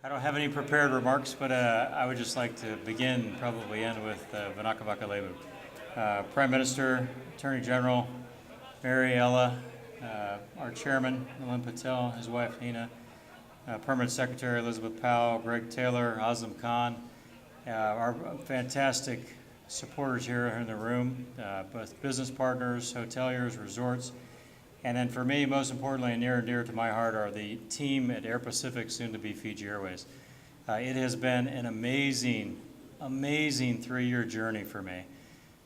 I don't have any prepared remarks, but I would just like to begin, probably end with Voreqe Levu. Prime Minister, Attorney General, Mary Ella, our Chairman, Milan Patel, his wife Nina, Permanent Secretary Elizabeth Powell, Greg Taylor, Azam Khan, our fantastic supporters here in the room, both business partners, hoteliers, resorts, and then for me, most importantly, and near and dear to my heart, are the team at Air Pacific, soon to be Fiji Airways. It has been an amazing 3-year journey for me.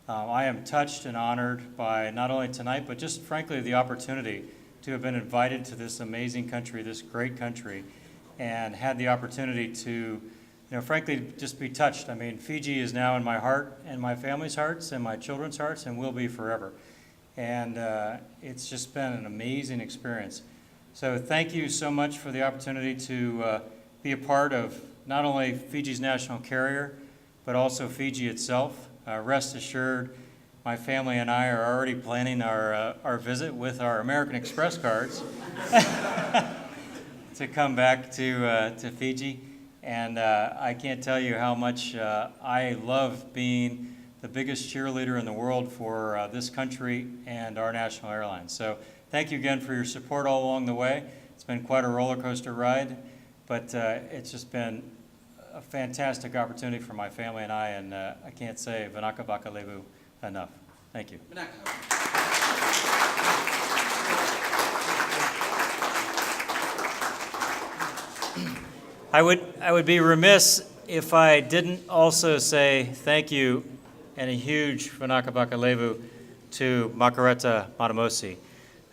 I am touched and honored by not only tonight, but just frankly the opportunity to have been invited to this amazing country, this great country, and had the opportunity to, frankly, just be touched. I mean, Fiji is now in my heart and my family's hearts and my children's hearts and will be forever. And it's just been an amazing experience. So thank you so much for the opportunity to be a part of not only Fiji's national carrier, but also Fiji itself. Rest assured, my family and I are already planning our visit with our American Express cards to come back to Fiji. And I can't tell you how much I love being the biggest cheerleader in the world for this country and our national airlines. So thank you again for your support all along the way. It's been quite a roller coaster ride, but it's just been a fantastic opportunity for my family and I can't say Voreqe Levu enough. Thank you. I would be remiss if I didn't also say thank you and a huge Voreqe Levu to Margareta Matamosi,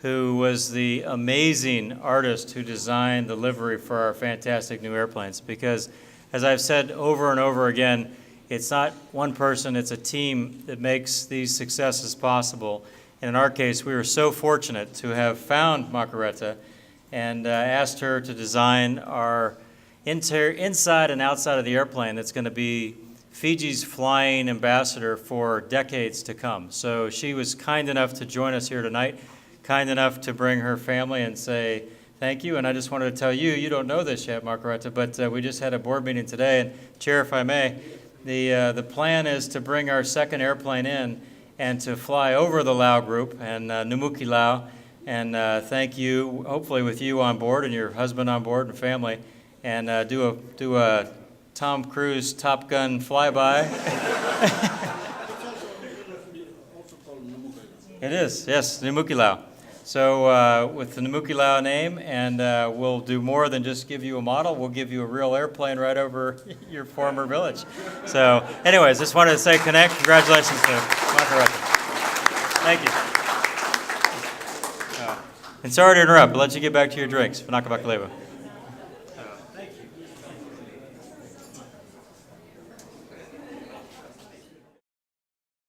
who was the amazing artist who designed the livery for our fantastic new airplanes. Because, as I've said over and over again, it's not one person, it's a team that makes these successes possible. And in our case, we were so fortunate to have found Margareta and asked her to design our inside and outside of the airplane that's going to be Fiji's flying ambassador for decades to come. So she was kind enough to join us here tonight, kind enough to bring her family and say thank you. And I just wanted to tell you, you don't know this yet, Margareta, but we just had a board meeting today. And Chair, if I may, the plan is to bring our second airplane in and to fly over the Lau group and Numuki Lau. And thank you, hopefully with you on board and your husband on board and family, and do a Tom Cruise Top Gun flyby. It is, yes, Numuki Lau. So with the Numuki Lau name, and we'll do more than just give you a model. We'll give you a real airplane right over your former village. So anyways, just wanted to say congratulations to Margareta. Thank you. And sorry to interrupt, but let you get back to your drinks. Voreqe Levu.